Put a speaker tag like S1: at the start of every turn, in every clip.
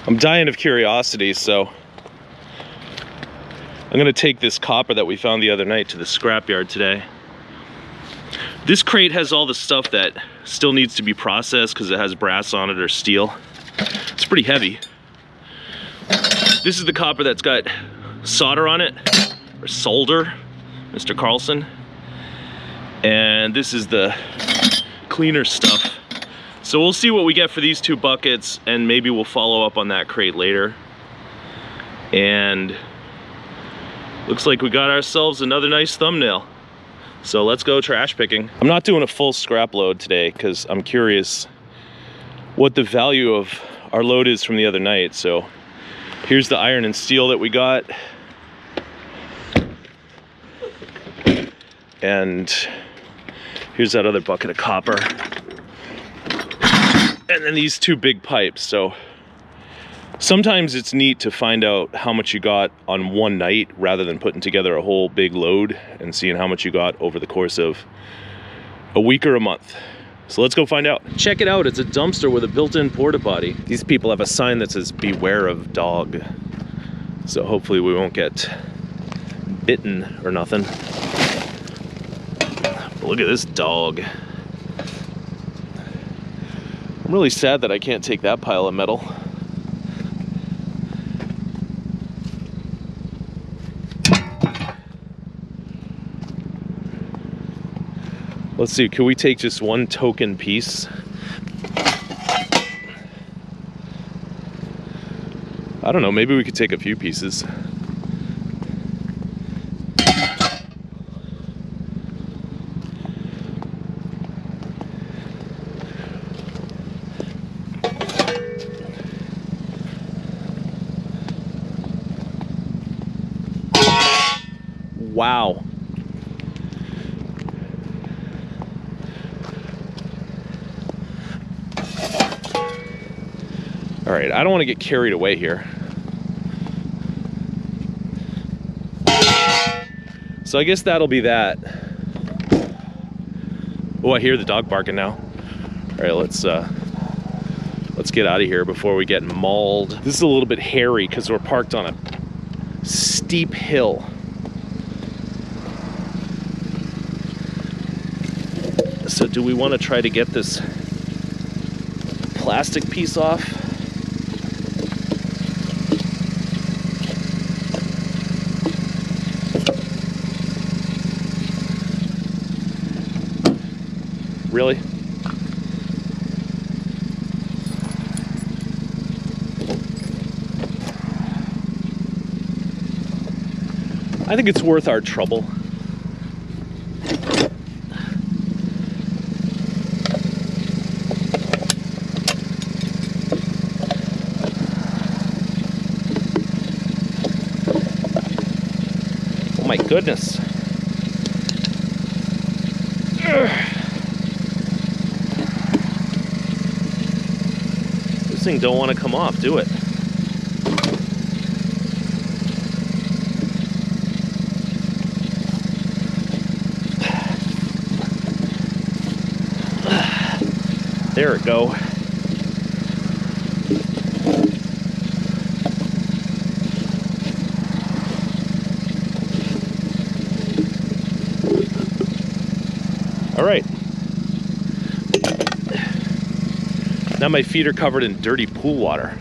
S1: I'm dying of curiosity, so I'm gonna take this copper that we found the other night to the scrapyard today. This crate has all the stuff that still needs to be processed because it has brass on it or steel. It's pretty heavy. This is the copper that's got solder on it, or solder, Mr. Carlson. And this is the cleaner stuff. So we'll see what we get for these 2 buckets, and maybe we'll follow up on that crate later. And looks like we got ourselves another nice thumbnail. So let's go trash picking. I'm not doing a full scrap load today because I'm curious what the value of our load is from the other night. So here's the iron and steel that we got. And here's that other bucket of copper. And then these 2 big pipes. So sometimes it's neat to find out how much you got on one night rather than putting together a whole big load and seeing how much you got over the course of a week or a month. So let's go find out. Check it out, it's a dumpster with a built-in porta potty. These people have a sign that says beware of dog. So hopefully we won't get bitten or nothing. But look at this dog. I'm really sad that I can't take that pile of metal. Let's see, can we take just one token piece? I don't know, maybe we could take a few pieces. Wow. All right, I don't want to get carried away here. So I guess that'll be that. Oh, I hear the dog barking now. All right, let's get out of here before we get mauled. This is a little bit hairy because we're parked on a steep hill. So do we want to try to get this plastic piece off? Really? I think it's worth our trouble. Oh my goodness. This thing don't want to come off, do it? There it go. All right. Now my feet are covered in dirty pool water.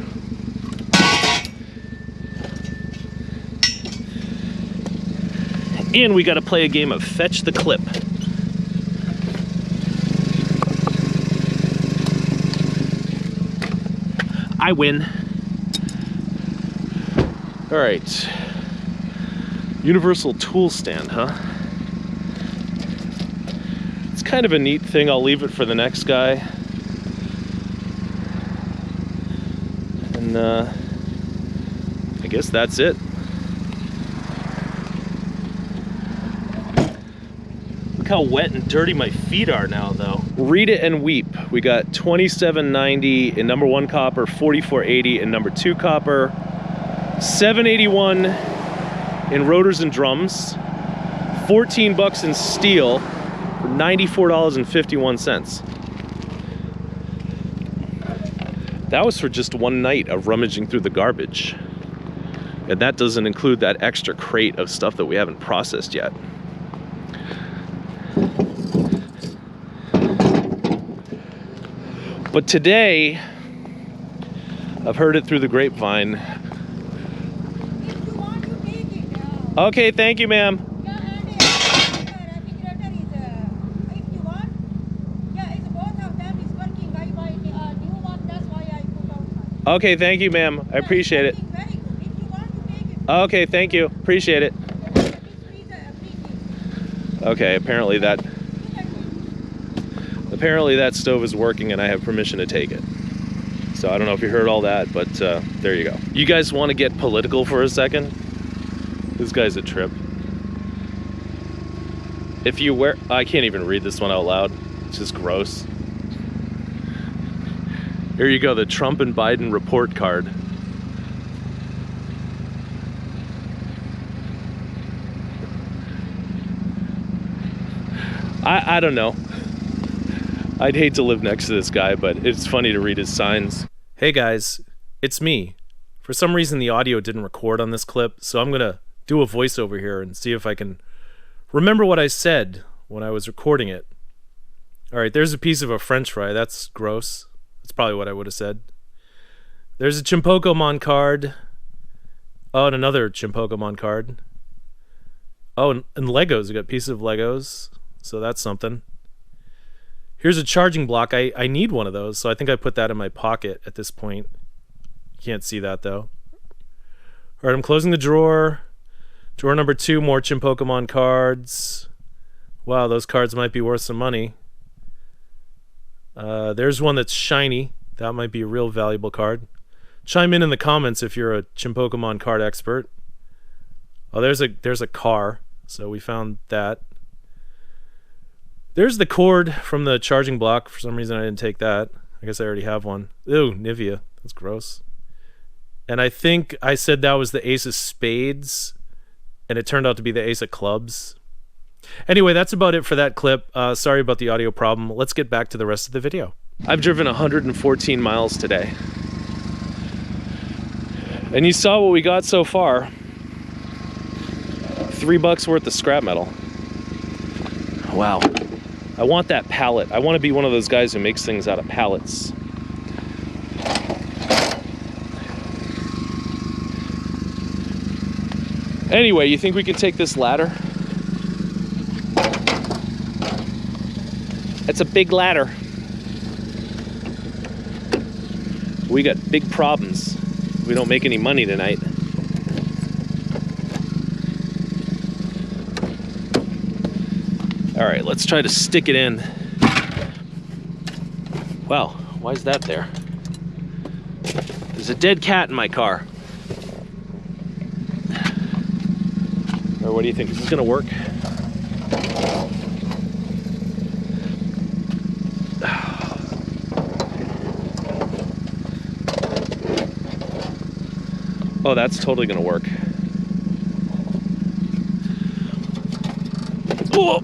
S1: And we got to play a game of fetch the clip. I win. All right. Universal tool stand, huh? It's kind of a neat thing. I'll leave it for the next guy. And I guess that's it. Look how wet and dirty my feet are now, though. Read it and weep. We got $27.90 in number 1 copper, $44.80 in number 2 copper, $7.81 in rotors and drums, $14 in steel for $94.51. That was for just one night of rummaging through the garbage. And that doesn't include that extra crate of stuff that we haven't processed yet. But today, I've heard it through the grapevine.
S2: If you want to take it.
S1: Okay, thank you, ma'am.
S2: Yeah, and refrigerator is, if you want, yeah, it's both of them is working. I buy a new one, that's why I put outside.
S1: Okay, thank you, ma'am. I appreciate it.
S2: Very good. If you want to take it.
S1: Okay, thank you. Appreciate it.
S2: This freezer.
S1: Okay, apparently that stove is working and I have permission to take it. So I don't know if you heard all that, but there you go. You guys want to get political for a second? This guy's a trip. If you wear, I can't even read this one out loud. It's just gross. Here you go, the Trump and Biden report card. I don't know. I'd hate to live next to this guy, but it's funny to read his signs. Hey guys, it's me. For some reason the audio didn't record on this clip, so I'm gonna do a voiceover here and see if I can remember what I said when I was recording it. Alright, there's a piece of a French fry. That's gross. That's probably what I would have said. There's a Chimpokemon card. Oh, and another Chimpokemon card. Oh, and Legos. I got pieces of Legos. So that's something. Here's a charging block. I need one of those, so I think I put that in my pocket at this point. You can't see that, though. Alright, I'm closing the drawer. Drawer number 2, more Chimpokemon cards. Wow, those cards might be worth some money. There's one that's shiny. That might be a real valuable card. Chime in the comments if you're a Chimpokemon card expert. Oh, there's a car. So we found that. There's the cord from the charging block. For some reason I didn't take that. I guess I already have one. Ew, Nivea. That's gross. And I think I said that was the Ace of Spades, and it turned out to be the Ace of Clubs. Anyway, that's about it for that clip. Sorry about the audio problem. Let's get back to the rest of the video. I've driven 114 miles today. And you saw what we got so far. $3 worth of scrap metal. Wow. I want that pallet. I want to be one of those guys who makes things out of pallets. Anyway, you think we can take this ladder? It's a big ladder. We got big problems. We don't make any money tonight. All right, let's try to stick it in. Wow, why is that there? There's a dead cat in my car. Or what do you think? Is this gonna work? Oh, that's totally gonna work. Oh!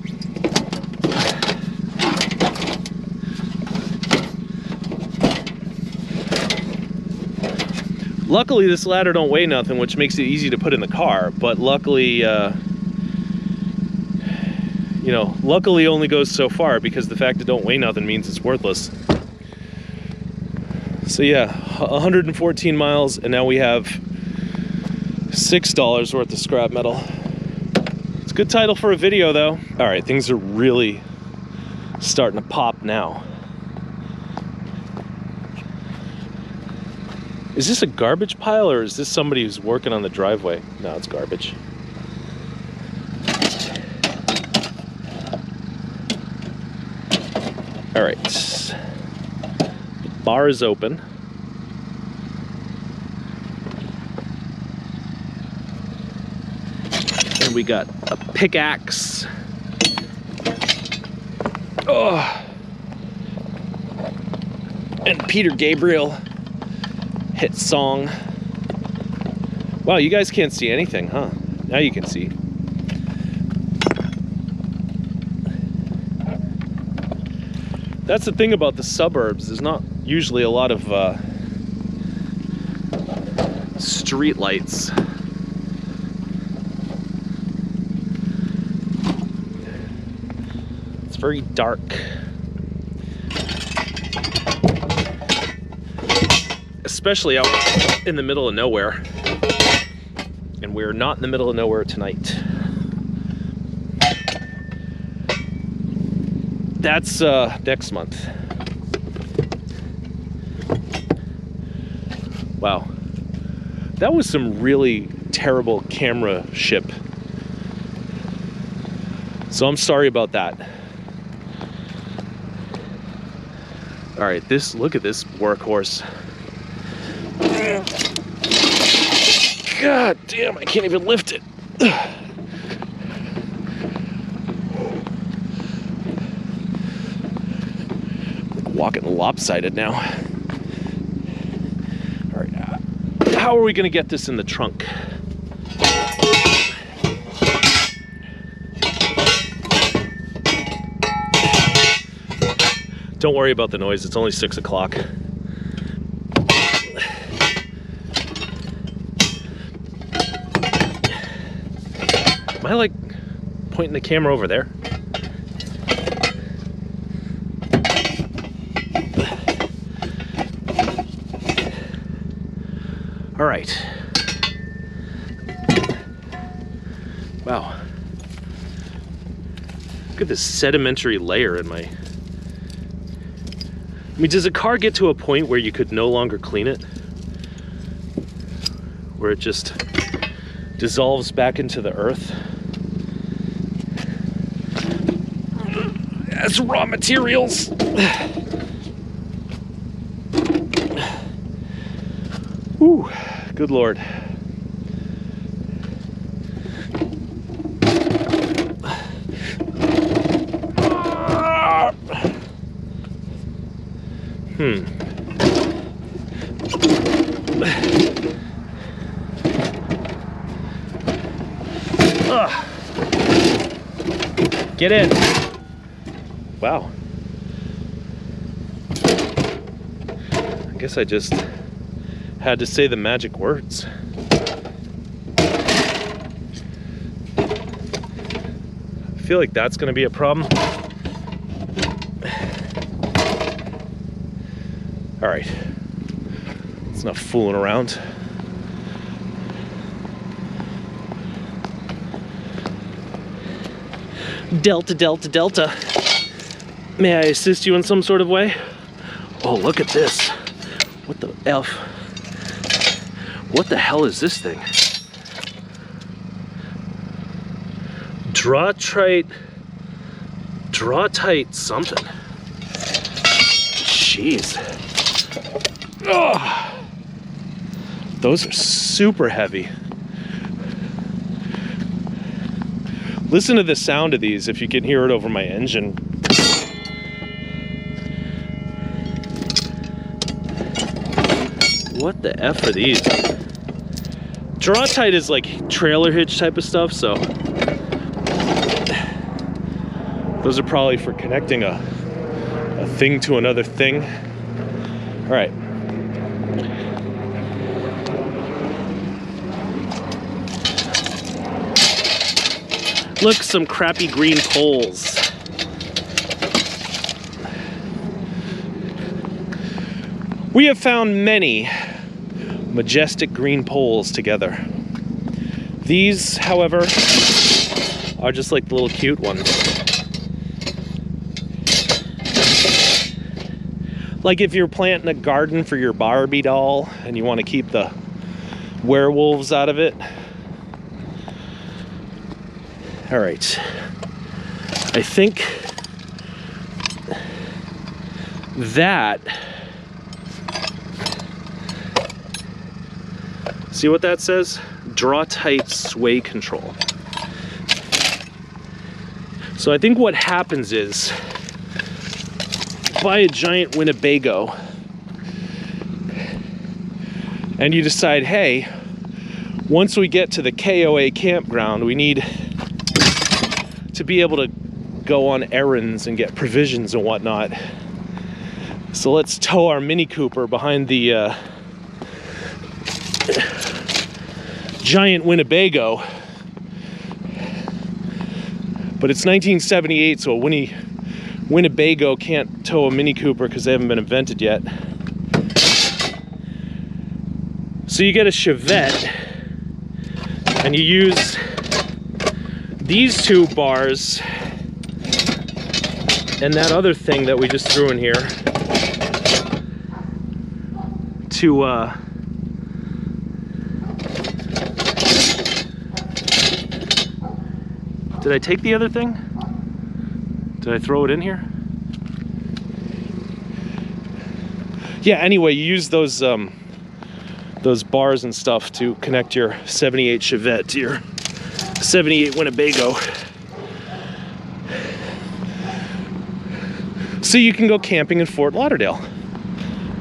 S1: Luckily, this ladder don't weigh nothing, which makes it easy to put in the car. But luckily, you know, luckily only goes so far because the fact it don't weigh nothing means it's worthless. So yeah, 114 miles, and now we have $6 worth of scrap metal. It's a good title for a video, though. All right, things are really starting to pop now. Is this a garbage pile, or is this somebody who's working on the driveway? No, it's garbage. All right, the bar is open. And we got a pickaxe. Oh. And Peter Gabriel hit song. Wow, you guys can't see anything, huh? Now you can see. That's the thing about the suburbs. There's not usually a lot of street lights. It's very dark. Especially out in the middle of nowhere. And we're not in the middle of nowhere tonight. That's next month. Wow. That was some really terrible camera ship. So I'm sorry about that. All right, look at this workhorse. God damn, I can't even lift it. Walking lopsided now. All right, how are we gonna get this in the trunk? Don't worry about the noise, it's only 6 o'clock. Am I like pointing the camera over there? All right. Wow. Look at this sedimentary layer in my... I mean, does a car get to a point where you could no longer clean it? Where it just dissolves back into the earth? As raw materials. Whew, good Lord. Get in. Wow. I guess I just had to say the magic words. I feel like that's going to be a problem. All right. It's not fooling around. Delta, Delta, Delta. May I assist you in some sort of way? Oh, look at this. What the F? What the hell is this thing? Draw tight something. Jeez. Oh, those are super heavy. Listen to the sound of these if you can hear it over my engine. What the F are these? Draw tight is like trailer hitch type of stuff, so those are probably for connecting a thing to another thing. All right. Look, some crappy green poles. We have found many majestic green poles together. These, however, are just like the little cute ones. Like if you're planting a garden for your Barbie doll and you want to keep the werewolves out of it. All right, I think that, see what that says? Draw tight sway control. So I think what happens is, buy a giant Winnebago and you decide, hey, once we get to the KOA campground, we need to be able to go on errands and get provisions and whatnot. So let's tow our Mini Cooper behind the giant Winnebago. But it's 1978, so a Winnebago can't tow a Mini Cooper because they haven't been invented yet. So you get a Chevette, and you use these two bars and that other thing that we just threw in here to did I take the other thing? Did I throw it in here? Yeah, anyway, you use those bars and stuff to connect your 78 Chevette to your 78 Winnebago. So you can go camping in Fort Lauderdale.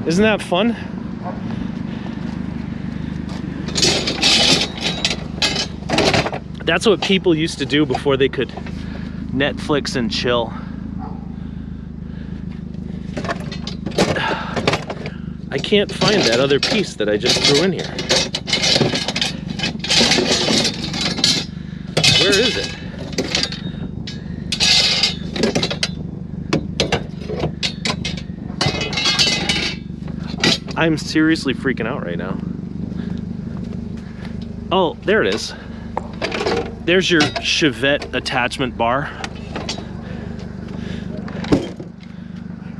S1: Isn't that fun? That's what people used to do before they could Netflix and chill. I can't find that other piece that I just threw in here. Where is it? I'm seriously freaking out right now. Oh, there it is. There's your Chevette attachment bar.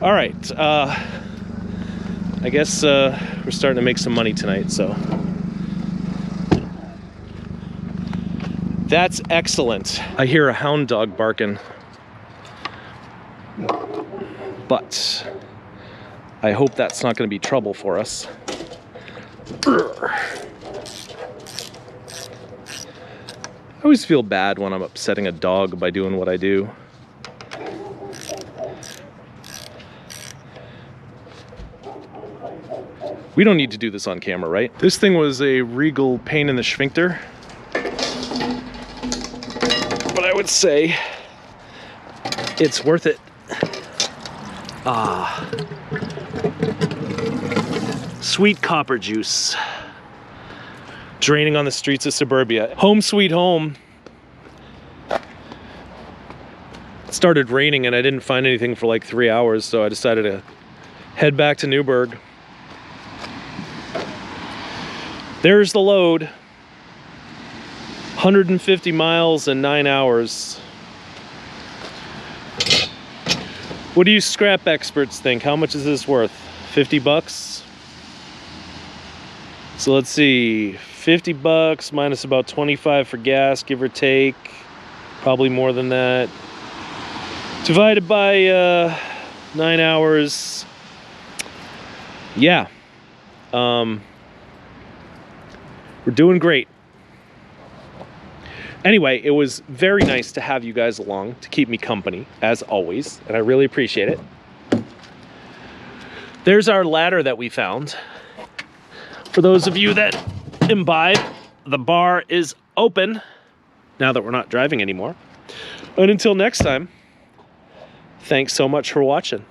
S1: All right, I guess we're starting to make some money tonight, so. That's excellent. I hear a hound dog barking. But I hope that's not gonna be trouble for us. I always feel bad when I'm upsetting a dog by doing what I do. We don't need to do this on camera, right? This thing was a regal pain in the sphincter. But I would say it's worth it. Ah. Sweet copper juice. Draining on the streets of suburbia. Home sweet home. It started raining and I didn't find anything for like 3 hours, so I decided to head back to Newburgh. There's the load. 150 miles in 9 hours. What do you scrap experts think? How much is this worth? 50 bucks? So let's see, 50 bucks minus about 25 for gas, give or take. Probably more than that. Divided by 9 hours. Yeah. We're doing great. Anyway, it was very nice to have you guys along to keep me company, as always, and I really appreciate it. There's our ladder that we found. For those of you that imbibe, the bar is open now that we're not driving anymore. And until next time, thanks so much for watching.